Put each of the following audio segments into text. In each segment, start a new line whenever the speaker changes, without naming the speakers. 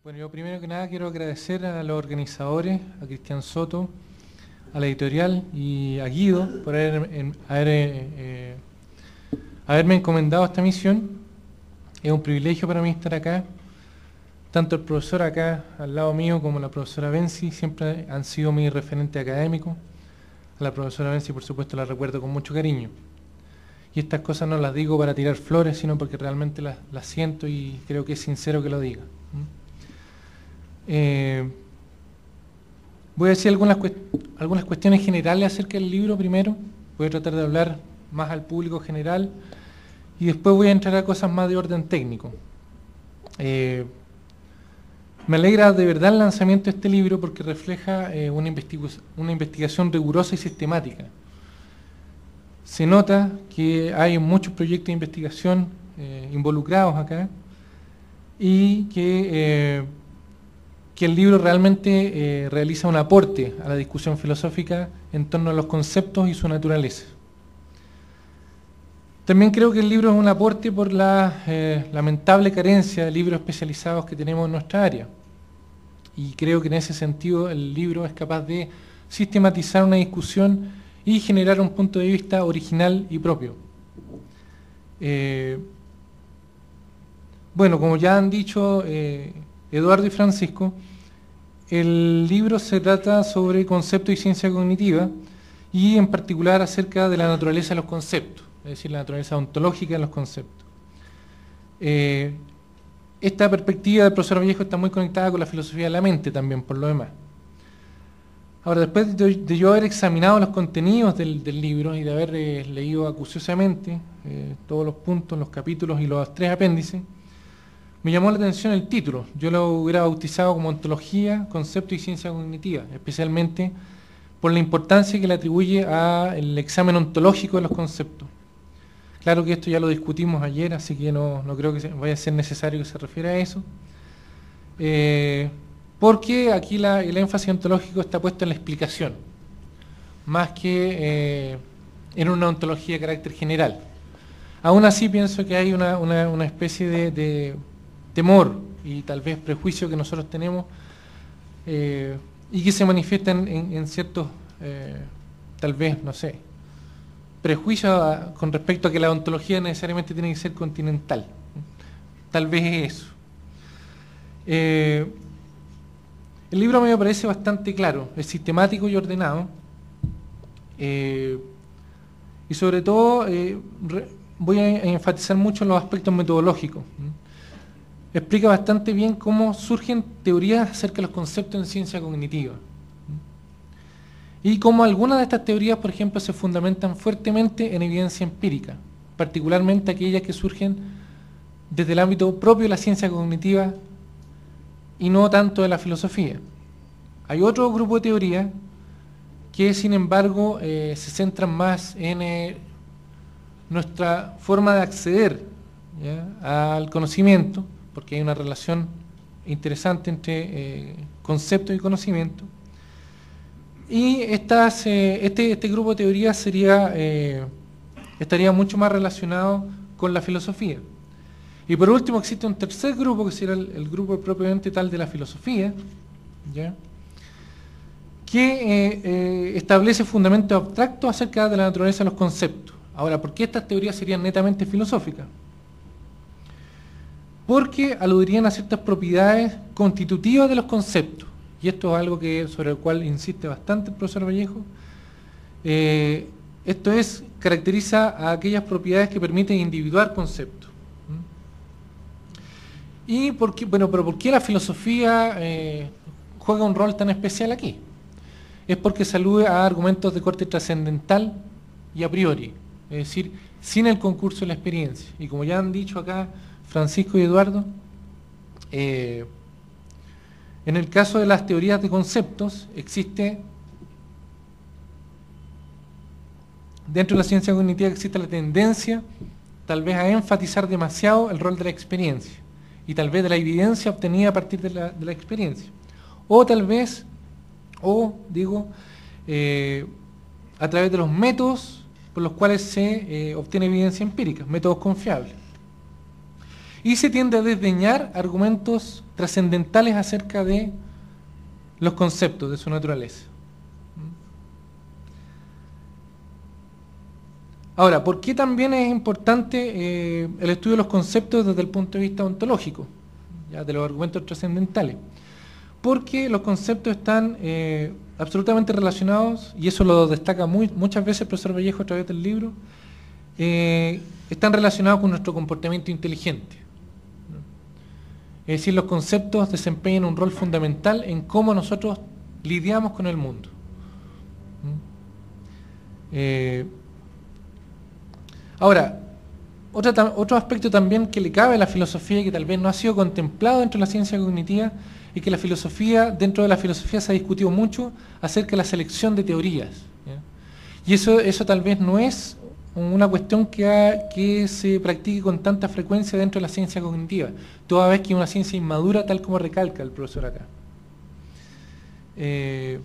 Bueno, yo primero que nada quiero agradecer a los organizadores, a Cristian Soto, a la editorial y a Guido por haberme encomendado esta misión. Es un privilegio para mí estar acá. Tanto el profesor acá al lado mío como la profesora Benzi siempre han sido mi referente académico. A la profesora Benzi, por supuesto, la recuerdo con mucho cariño. Y estas cosas no las digo para tirar flores, sino porque realmente las siento y creo que es sincero que lo diga. Voy a decir algunas cuestiones generales acerca del libro primero. Voy a tratar de hablar más al público general y después voy a entrar a cosas más de orden técnico. Me alegra de verdad el lanzamiento de este libro porque refleja una investigación rigurosa y sistemática. Se nota que hay muchos proyectos de investigación involucrados acá y que el libro realmente realiza un aporte a la discusión filosófica en torno a los conceptos y su naturaleza. También creo que el libro es un aporte por la lamentable carencia de libros especializados que tenemos en nuestra área. Y creo que en ese sentido el libro es capaz de sistematizar una discusión y generar un punto de vista original y propio. Bueno, como ya han dicho Eduardo y Francisco, el libro se trata sobre conceptos y ciencia cognitiva y en particular acerca de la naturaleza de los conceptos, es decir, la naturaleza ontológica de los conceptos. Esta perspectiva del profesor Vallejo está muy conectada con la filosofía de la mente también, por lo demás. Ahora, después de yo haber examinado los contenidos del libro y de haber leído acuciosamente todos los puntos, los capítulos y los 3 apéndices, me llamó la atención el título. Yo lo hubiera bautizado como ontología, concepto y ciencia cognitiva, especialmente por la importancia que le atribuye al examen ontológico de los conceptos. Claro que esto ya lo discutimos ayer, así que no creo que vaya a ser necesario que se refiera a eso. Porque aquí el énfasis ontológico está puesto en la explicación, más que en una ontología de carácter general. Aún así pienso que hay una especie de temor y tal vez prejuicio que nosotros tenemos y que se manifiestan en ciertos, tal vez, no sé, prejuicios con respecto a que la ontología necesariamente tiene que ser continental. Tal vez es eso. El libro a mí me parece bastante claro, es sistemático y ordenado, y sobre todo voy a enfatizar mucho los aspectos metodológicos. Explica bastante bien cómo surgen teorías acerca de los conceptos en ciencia cognitiva. Y cómo algunas de estas teorías, por ejemplo, se fundamentan fuertemente en evidencia empírica, particularmente aquellas que surgen desde el ámbito propio de la ciencia cognitiva y no tanto de la filosofía. Hay otro grupo de teorías que, sin embargo, se centran más en nuestra forma de acceder al conocimiento, porque hay una relación interesante entre concepto y conocimiento. Y este grupo de teorías estaría mucho más relacionado con la filosofía. Y por último existe un tercer grupo, que sería el grupo propiamente tal de la filosofía, que establece fundamentos abstractos acerca de la naturaleza de los conceptos. Ahora, ¿por qué estas teorías serían netamente filosóficas? Porque aludirían a ciertas propiedades constitutivas de los conceptos. Y esto es algo sobre el cual insiste bastante el profesor Vallejo. Esto caracteriza a aquellas propiedades que permiten individuar conceptos. ¿Y por qué? Bueno, pero ¿por qué la filosofía juega un rol tan especial aquí? Es porque se alude a argumentos de corte trascendental y a priori, es decir, sin el concurso de la experiencia. Y como ya han dicho acá Francisco y Eduardo, en el caso de las teorías de conceptos, existe, dentro de la ciencia cognitiva existe la tendencia tal vez a enfatizar demasiado el rol de la experiencia y tal vez de la evidencia obtenida a partir de la experiencia. O tal vez, a través de los métodos por los cuales se obtiene evidencia empírica, métodos confiables. y se tiende a desdeñar argumentos trascendentales acerca de los conceptos, de su naturaleza. Ahora, ¿por qué también es importante el estudio de los conceptos desde el punto de vista ontológico, ya, de los argumentos trascendentales? Porque los conceptos están absolutamente relacionados, y eso lo destaca muchas veces el profesor Vallejo a través del libro, están relacionados con nuestro comportamiento inteligente. Es decir, los conceptos desempeñan un rol fundamental en cómo nosotros lidiamos con el mundo. Ahora, otro aspecto también que le cabe a la filosofía y que tal vez no ha sido contemplado dentro de la ciencia cognitiva es que dentro de la filosofía se ha discutido mucho acerca de la selección de teorías, ¿ya? Y eso tal vez no es una cuestión que se practique con tanta frecuencia dentro de la ciencia cognitiva, toda vez que es una ciencia inmadura, tal como recalca el profesor acá. Eso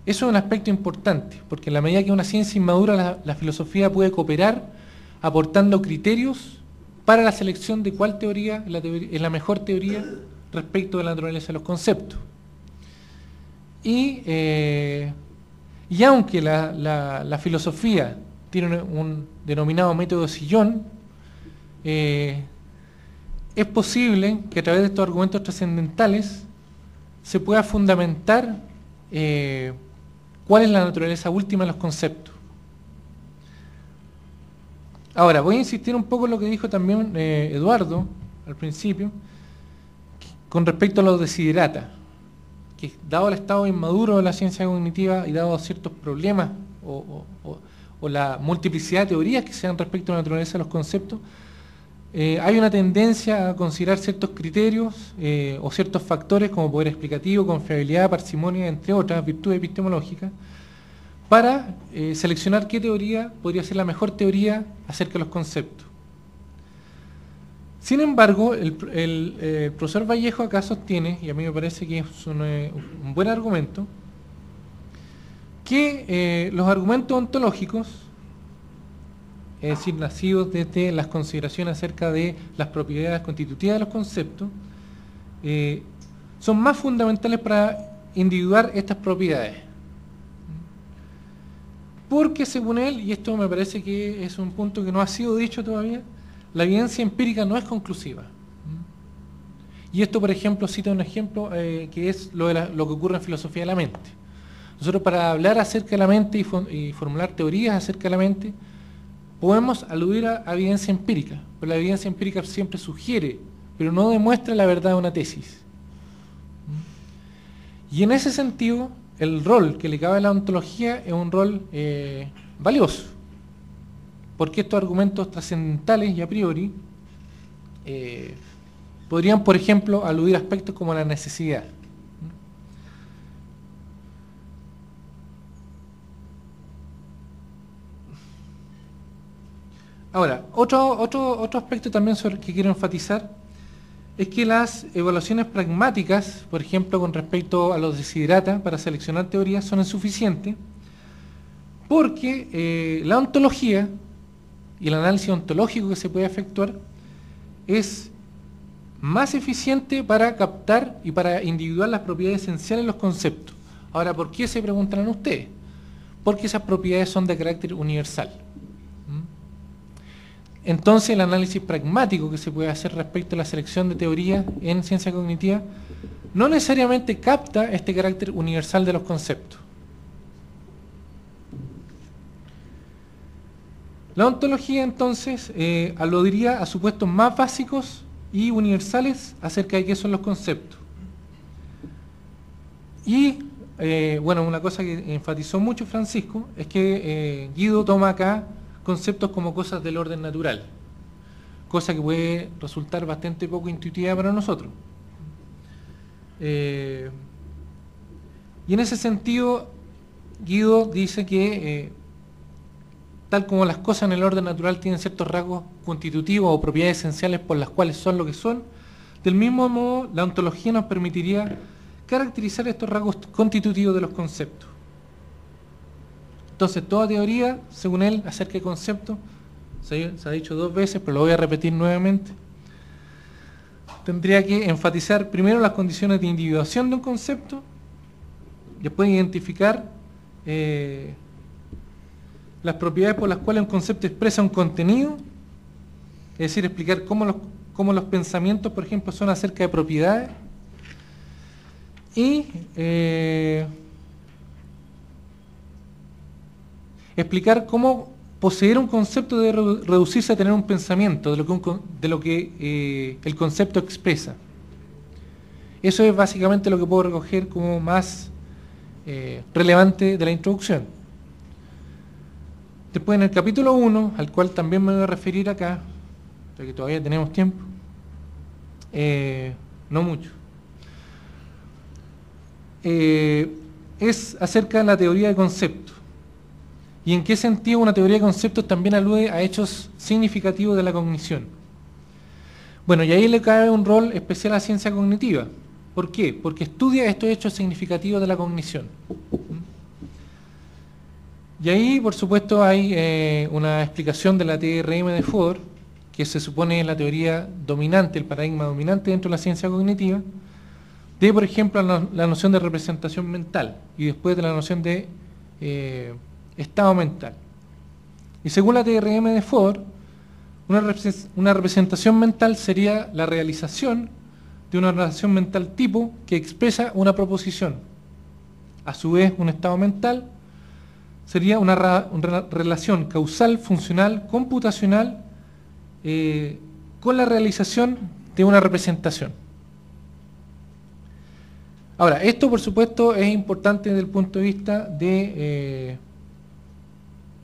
es un aspecto importante, porque en la medida que es una ciencia inmadura, la filosofía puede cooperar aportando criterios para la selección de cuál teoría es la mejor teoría respecto de la naturaleza de los conceptos. Y aunque la filosofía tiene un denominado método sillón, es posible que a través de estos argumentos trascendentales se pueda fundamentar cuál es la naturaleza última de los conceptos. Ahora, voy a insistir un poco en lo que dijo también Eduardo al principio, con respecto a los desiderata, que dado el estado inmaduro de la ciencia cognitiva y dado ciertos problemas o la multiplicidad de teorías que se dan respecto a la naturaleza de los conceptos, hay una tendencia a considerar ciertos criterios o ciertos factores como poder explicativo, confiabilidad, parsimonia, entre otras virtudes epistemológicas, para seleccionar qué teoría podría ser la mejor teoría acerca de los conceptos. Sin embargo, el profesor Vallejo acá sostiene, y a mí me parece que es un buen argumento, que los argumentos ontológicos, es decir, nacidos desde las consideraciones acerca de las propiedades constitutivas de los conceptos, son más fundamentales para individuar estas propiedades. Porque según él, y esto me parece que es un punto que no ha sido dicho todavía, la evidencia empírica no es conclusiva. Y esto, por ejemplo, cita un ejemplo que es lo que ocurre en filosofía de la mente. Nosotros, para hablar acerca de la mente y formular teorías acerca de la mente, podemos aludir a evidencia empírica, pero la evidencia empírica siempre sugiere, pero no demuestra la verdad de una tesis. Y en ese sentido, el rol que le cabe a la ontología es un rol valioso, porque estos argumentos trascendentales y a priori podrían, por ejemplo, aludir a aspectos como la necesidad. Ahora, otro aspecto también que quiero enfatizar es que las evaluaciones pragmáticas, por ejemplo, con respecto a los desiderata para seleccionar teorías, son insuficientes porque la ontología y el análisis ontológico que se puede efectuar es más eficiente para captar y para individuar las propiedades esenciales de los conceptos. Ahora, ¿por qué se preguntarán ustedes? Porque esas propiedades son de carácter universal. Entonces, el análisis pragmático que se puede hacer respecto a la selección de teorías en ciencia cognitiva no necesariamente capta este carácter universal de los conceptos. La ontología, entonces, aludiría a supuestos más básicos y universales acerca de qué son los conceptos. Y, bueno, una cosa que enfatizó mucho Francisco es que Guido toma acá conceptos como cosas del orden natural, cosa que puede resultar bastante poco intuitiva para nosotros. Y en ese sentido, Guido dice que tal como las cosas en el orden natural tienen ciertos rasgos constitutivos o propiedades esenciales por las cuales son lo que son, del mismo modo la ontología nos permitiría caracterizar estos rasgos constitutivos de los conceptos. Entonces, toda teoría, según él, acerca de conceptos, se ha dicho 2 veces, pero lo voy a repetir nuevamente, tendría que enfatizar primero las condiciones de individuación de un concepto, después identificar las propiedades por las cuales un concepto expresa un contenido, es decir, explicar cómo los pensamientos, por ejemplo, son acerca de propiedades, y explicar cómo poseer un concepto debe reducirse a tener un pensamiento de lo que el concepto expresa. Eso es básicamente lo que puedo recoger como más relevante de la introducción. Después, en el capítulo 1, al cual también me voy a referir acá, ya que todavía tenemos tiempo, no mucho, es acerca de la teoría de conceptos. ¿Y en qué sentido una teoría de conceptos también alude a hechos significativos de la cognición? Bueno, y ahí le cabe un rol especial a la ciencia cognitiva. ¿Por qué? Porque estudia estos hechos significativos de la cognición. Y ahí, por supuesto, hay una explicación de la TRM de Fodor, que se supone es la teoría dominante, el paradigma dominante dentro de la ciencia cognitiva, de, por ejemplo, la noción de representación mental, y después de la noción de estado mental. Y según la TRM de Fodor, una representación mental sería la realización de una relación mental tipo que expresa una proposición. A su vez, un estado mental sería una relación causal, funcional, computacional con la realización de una representación. Ahora, esto por supuesto es importante desde el punto de vista de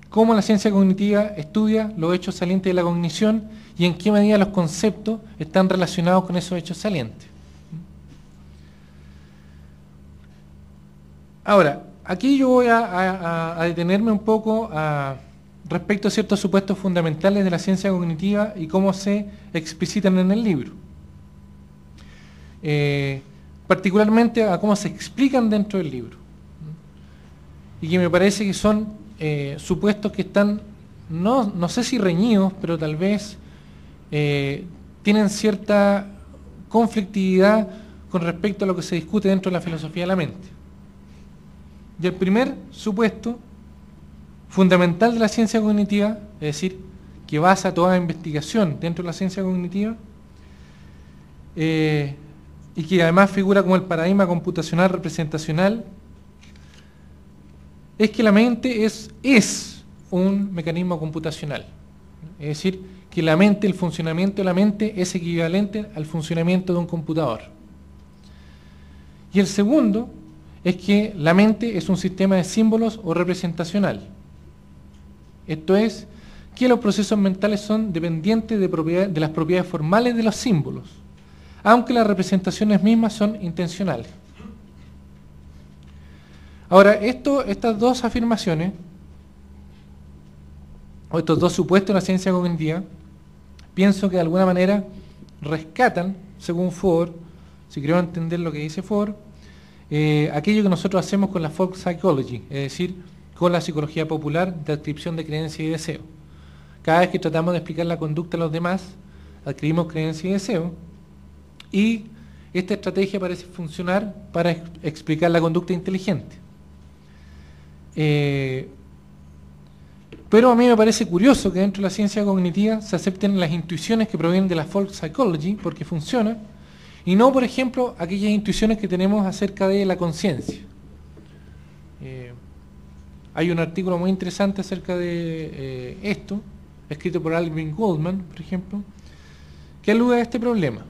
cómo la ciencia cognitiva estudia los hechos salientes de la cognición y en qué medida los conceptos están relacionados con esos hechos salientes. Ahora, aquí yo voy a detenerme un poco respecto a ciertos supuestos fundamentales de la ciencia cognitiva y cómo se explicitan en el libro. Particularmente a cómo se explican dentro del libro. Y que me parece que son supuestos que están, no sé si reñidos, pero tal vez tienen cierta conflictividad con respecto a lo que se discute dentro de la filosofía de la mente. Y el primer supuesto fundamental de la ciencia cognitiva, es decir, que basa toda investigación dentro de la ciencia cognitiva, y que además figura como el paradigma computacional representacional, es que la mente es un mecanismo computacional. Es decir, que la mente, el funcionamiento de la mente es equivalente al funcionamiento de un computador. Y el segundo es que la mente es un sistema de símbolos o representacional. Esto es, que los procesos mentales son dependientes de las propiedades formales de los símbolos, aunque las representaciones mismas son intencionales. Ahora, estas dos afirmaciones, o estos dos supuestos en la ciencia cognitiva, pienso que de alguna manera rescatan, según Fodor, si queremos entender lo que dice Fodor, aquello que nosotros hacemos con la folk psychology, es decir, con la psicología popular de adscripción de creencia y deseo. Cada vez que tratamos de explicar la conducta de los demás, adquirimos creencia y deseo, y esta estrategia parece funcionar para explicar la conducta inteligente. Pero a mí me parece curioso que dentro de la ciencia cognitiva se acepten las intuiciones que provienen de la folk psychology, porque funciona, y no, por ejemplo, aquellas intuiciones que tenemos acerca de la conciencia. Hay un artículo muy interesante acerca de esto, escrito por Alvin Goldman, por ejemplo, que alude a este problema.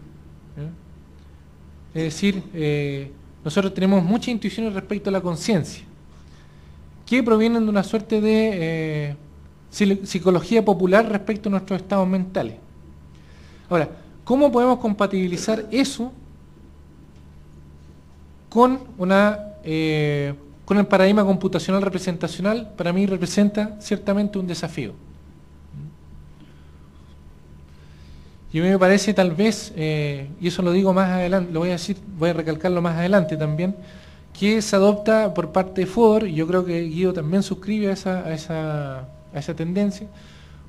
Es decir, nosotros tenemos muchas intuiciones respecto a la conciencia, que provienen de una suerte de psicología popular respecto a nuestros estados mentales. Ahora, ¿cómo podemos compatibilizar eso con el paradigma computacional representacional? Para mí representa ciertamente un desafío. Y a mí me parece tal vez, y eso lo digo más adelante, lo voy a decir, voy a recalcarlo más adelante también, que se adopta por parte de Fodor, y yo creo que Guido también suscribe a esa tendencia,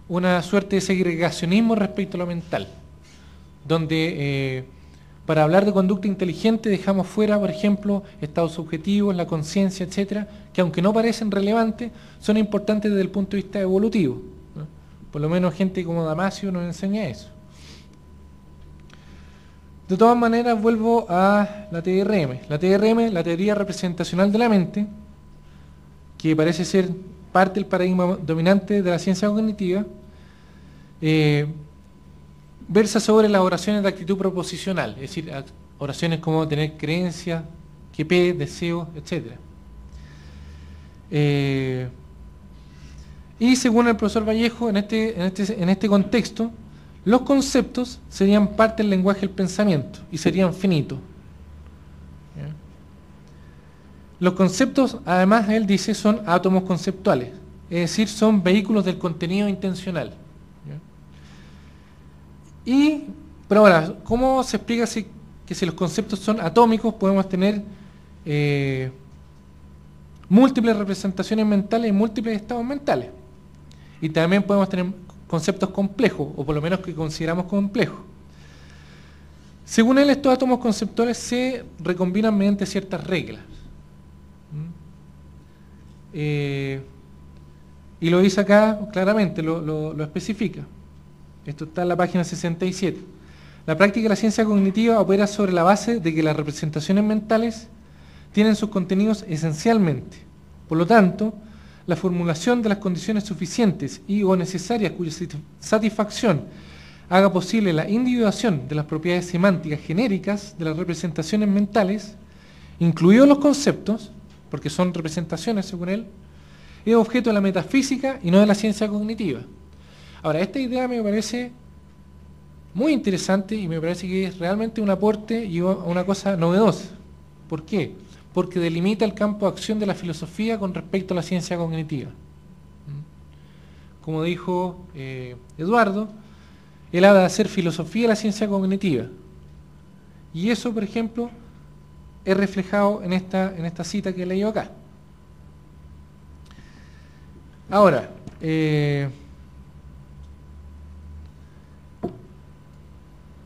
una suerte de segregacionismo respecto a lo mental, donde Para hablar de conducta inteligente dejamos fuera, por ejemplo, estados subjetivos, la conciencia, etcétera, que aunque no parecen relevantes, son importantes desde el punto de vista evolutivo, ¿no? Por lo menos gente como Damasio nos enseña eso. De todas maneras, vuelvo a la TRM. La TRM, la teoría representacional de la mente, que parece ser parte del paradigma dominante de la ciencia cognitiva, versa sobre las oraciones de actitud proposicional, es decir, oraciones como tener creencias, que P, deseos, etc. Y según el profesor Vallejo, en este contexto, los conceptos serían parte del lenguaje del pensamiento y serían finitos. ¿Ya? Los conceptos, además, él dice, son átomos conceptuales, es decir, son vehículos del contenido intencional. Pero ahora, ¿cómo se explica que si los conceptos son atómicos podemos tener múltiples representaciones mentales y múltiples estados mentales? Y también podemos tener conceptos complejos, o por lo menos que consideramos complejos. Según él, estos átomos conceptuales se recombinan mediante ciertas reglas. Y lo dice acá claramente, lo especifica. Esto está en la página 67. La práctica de la ciencia cognitiva opera sobre la base de que las representaciones mentales tienen sus contenidos esencialmente. Por lo tanto, la formulación de las condiciones suficientes y o necesarias cuya satisfacción haga posible la individuación de las propiedades semánticas genéricas de las representaciones mentales, incluidos los conceptos, porque son representaciones según él, es objeto de la metafísica y no de la ciencia cognitiva. Ahora, esta idea me parece muy interesante y me parece que es realmente un aporte y una cosa novedosa. ¿Por qué? Porque delimita el campo de acción de la filosofía con respecto a la ciencia cognitiva. Como dijo Eduardo, él habla de hacer filosofía de la ciencia cognitiva. Y eso, por ejemplo, es reflejado en esta cita que he leído acá. Ahora,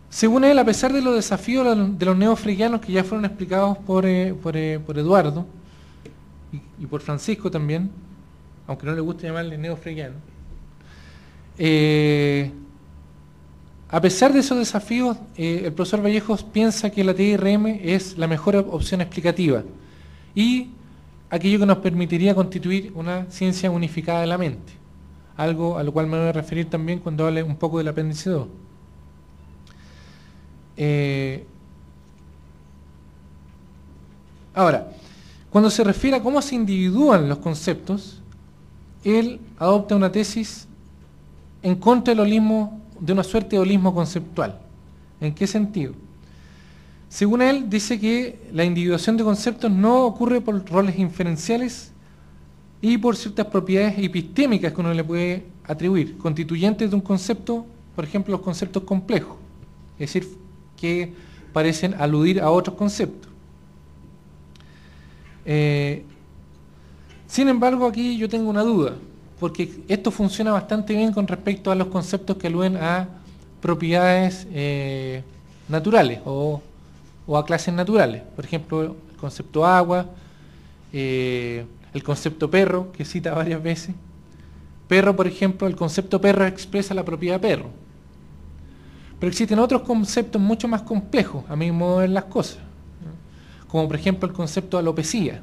según él, a pesar de los desafíos de los neofreudianos que ya fueron explicados por Eduardo y por Francisco también, aunque no le guste llamarle neofreudiano, a pesar de esos desafíos, el profesor Vallejos piensa que la TRM es la mejor opción explicativa y aquello que nos permitiría constituir una ciencia unificada de la mente, algo a lo cual me voy a referir también cuando hable un poco del apéndice 2. Ahora, cuando se refiere a cómo se individúan los conceptos, él adopta una tesis en contra del holismo, de una suerte de holismo conceptual. ¿En qué sentido? Según él, dice que la individuación de conceptos no ocurre por roles inferenciales y por ciertas propiedades epistémicas que uno le puede atribuir, constituyentes de un concepto, por ejemplo, los conceptos complejos, es decir, que parecen aludir a otros conceptos. Sin embargo, aquí yo tengo una duda, porque esto funciona bastante bien con respecto a los conceptos que aluden a propiedades naturales o a clases naturales. Por ejemplo, el concepto agua, el concepto perro, que cita varias veces. Perro, por ejemplo, el concepto perro expresa la propiedad perro. Pero existen otros conceptos mucho más complejos, a mi modo de ver las cosas, ¿no? Como por ejemplo el concepto de alopecia.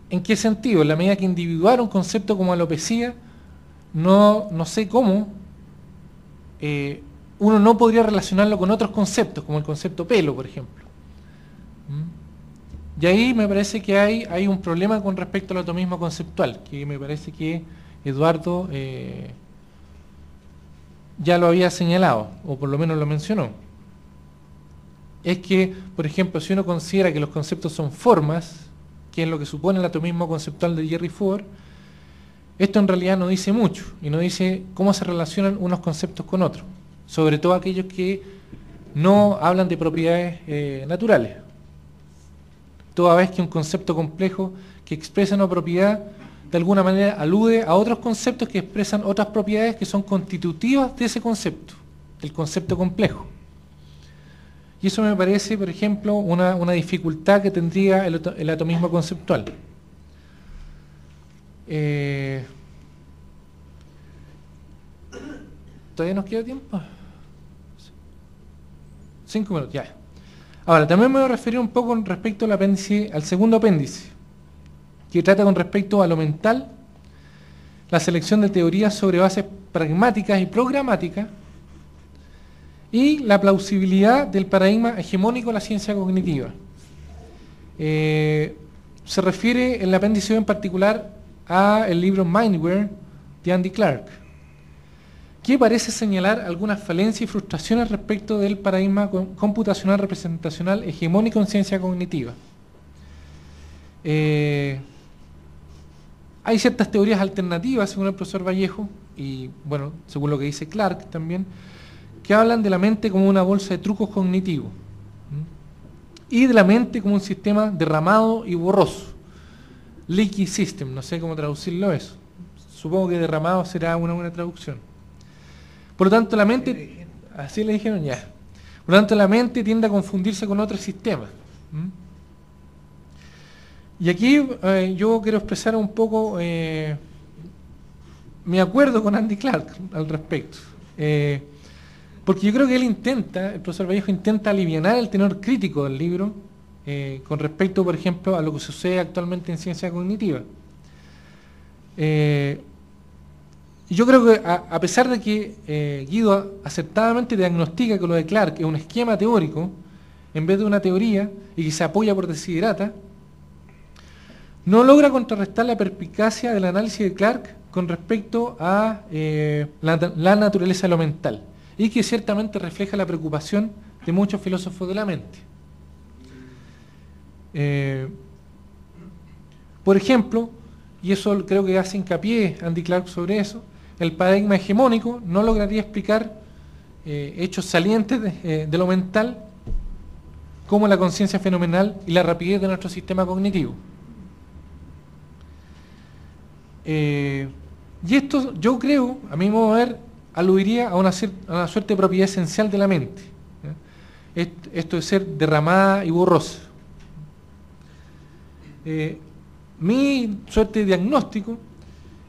¿En qué sentido? En la medida que individuar un concepto como alopecia, no sé cómo, uno no podría relacionarlo con otros conceptos, como el concepto pelo, por ejemplo. Y ahí me parece que hay un problema con respecto al atomismo conceptual, que me parece que Eduardo ya lo había señalado, o por lo menos lo mencionó. Es que, por ejemplo, si uno considera que los conceptos son formas, que es lo que supone el atomismo conceptual de Jerry Ford, esto en realidad no dice mucho, y no dice cómo se relacionan unos conceptos con otros, sobre todo aquellos que no hablan de propiedades naturales. Toda vez que un concepto complejo que expresa una propiedad, de alguna manera alude a otros conceptos que expresan otras propiedades que son constitutivas de ese concepto, el concepto complejo. Y eso me parece, por ejemplo, una dificultad que tendría el atomismo conceptual. ¿Todavía nos queda tiempo? 5 minutos, ya. Ahora, también me voy a referir un poco con respecto al segundo apéndice, que trata con respecto a lo mental, la selección de teorías sobre bases pragmáticas y programáticas, y la plausibilidad del paradigma hegemónico de la ciencia cognitiva. Se refiere el apéndice en particular al libro Mindware de Andy Clark, que parece señalar algunas falencias y frustraciones respecto del paradigma computacional representacional hegemónico en ciencia cognitiva. Hay ciertas teorías alternativas, según el profesor Vallejo, y bueno, según lo que dice Clark también, que hablan de la mente como una bolsa de trucos cognitivos, y de la mente como un sistema derramado y borroso, leaky system, no sé cómo traducirlo eso. Supongo que derramado será una buena traducción. Por lo tanto, la mente, así le dijeron ya, por lo tanto la mente tiende a confundirse con otros sistemas. Y aquí yo quiero expresar un poco mi acuerdo con Andy Clark al respecto. Porque yo creo que el profesor Vallejo intenta alivianar el tenor crítico del libro con respecto, por ejemplo, a lo que sucede actualmente en ciencia cognitiva. Yo creo que a pesar de que Guido acertadamente diagnostica que lo de Clark es un esquema teórico en vez de una teoría y que se apoya por desiderata, no logra contrarrestar la perspicacia del análisis de Clark con respecto a la naturaleza de lo mental, y que ciertamente refleja la preocupación de muchos filósofos de la mente. Por ejemplo, y eso creo que hace hincapié Andy Clark sobre eso, el paradigma hegemónico no lograría explicar hechos salientes de lo mental, como la conciencia fenomenal y la rapidez de nuestro sistema cognitivo. Y esto, yo creo, a mi modo de ver, aludiría a una suerte de propiedad esencial de la mente, ¿ya? Esto de ser derramada y borrosa. Mi suerte de diagnóstico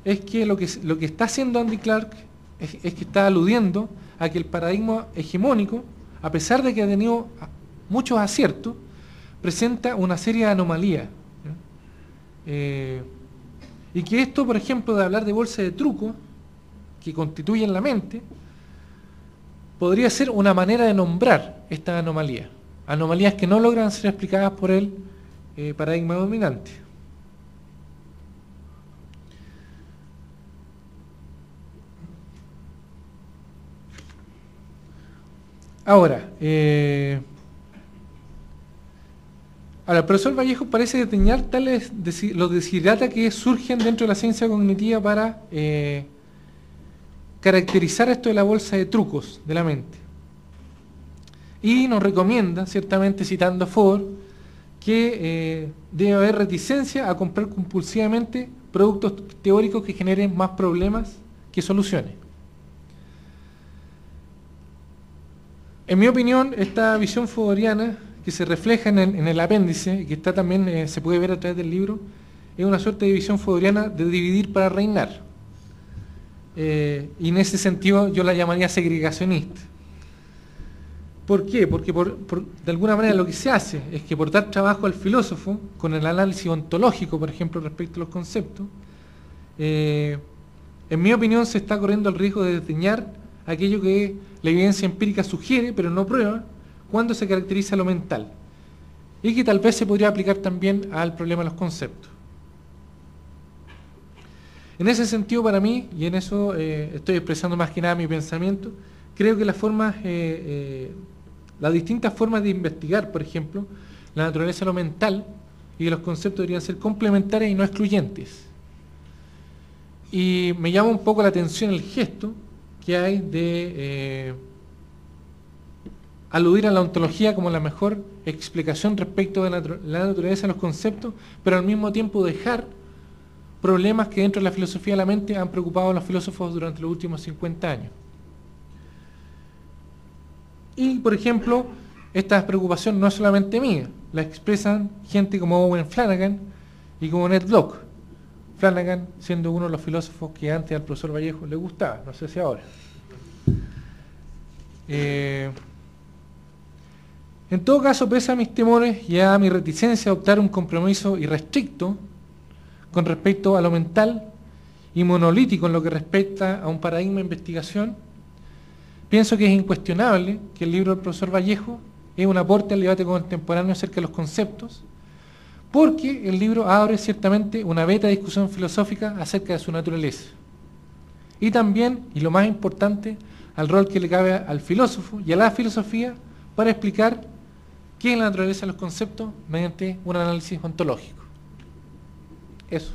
es que lo que está haciendo Andy Clark es que está aludiendo a que el paradigma hegemónico, a pesar de que ha tenido muchos aciertos, presenta una serie de anomalías, ¿ya? Y que esto, por ejemplo, de hablar de bolsa de truco que constituyen la mente, podría ser una manera de nombrar estas anomalías. Anomalías que no logran ser explicadas por el paradigma dominante. Ahora, el profesor Vallejo parece detener los desiderata que surgen dentro de la ciencia cognitiva para caracterizar esto de la bolsa de trucos de la mente. Y nos recomienda, ciertamente citando a Ford, que debe haber reticencia a comprar compulsivamente productos teóricos que generen más problemas que soluciones. En mi opinión, esta visión fordriana, que se refleja en el apéndice, y que está también se puede ver a través del libro, es una suerte de visión fordriana de dividir para reinar. Y en ese sentido yo la llamaría segregacionista. ¿Por qué? Porque de alguna manera lo que se hace es que por dar trabajo al filósofo, con el análisis ontológico, por ejemplo, respecto a los conceptos, en mi opinión se está corriendo el riesgo de desdeñar aquello que la evidencia empírica sugiere, pero no prueba, cuando se caracteriza lo mental, y que tal vez se podría aplicar también al problema de los conceptos. En ese sentido, para mí, y en eso estoy expresando más que nada mi pensamiento, creo que las distintas formas de investigar, por ejemplo, la naturaleza de lo mental y de los conceptos deberían ser complementarias y no excluyentes. Y me llama un poco la atención el gesto que hay de aludir a la ontología como la mejor explicación respecto de la naturaleza de los conceptos, pero al mismo tiempo dejar problemas que dentro de la filosofía de la mente han preocupado a los filósofos durante los últimos 50 años. Y, por ejemplo, esta preocupación no es solamente mía, la expresan gente como Owen Flanagan y como Ned Block. Flanagan siendo uno de los filósofos que antes al profesor Vallejo le gustaba, no sé si ahora. En todo caso, pese a mis temores y a mi reticencia a adoptar un compromiso irrestricto con respecto a lo mental y monolítico en lo que respecta a un paradigma de investigación, pienso que es incuestionable que el libro del profesor Vallejo es un aporte al debate contemporáneo acerca de los conceptos, porque el libro abre ciertamente una beta de discusión filosófica acerca de su naturaleza. Y también, y lo más importante, al rol que le cabe al filósofo y a la filosofía para explicar qué es la naturaleza de los conceptos mediante un análisis ontológico. Eso.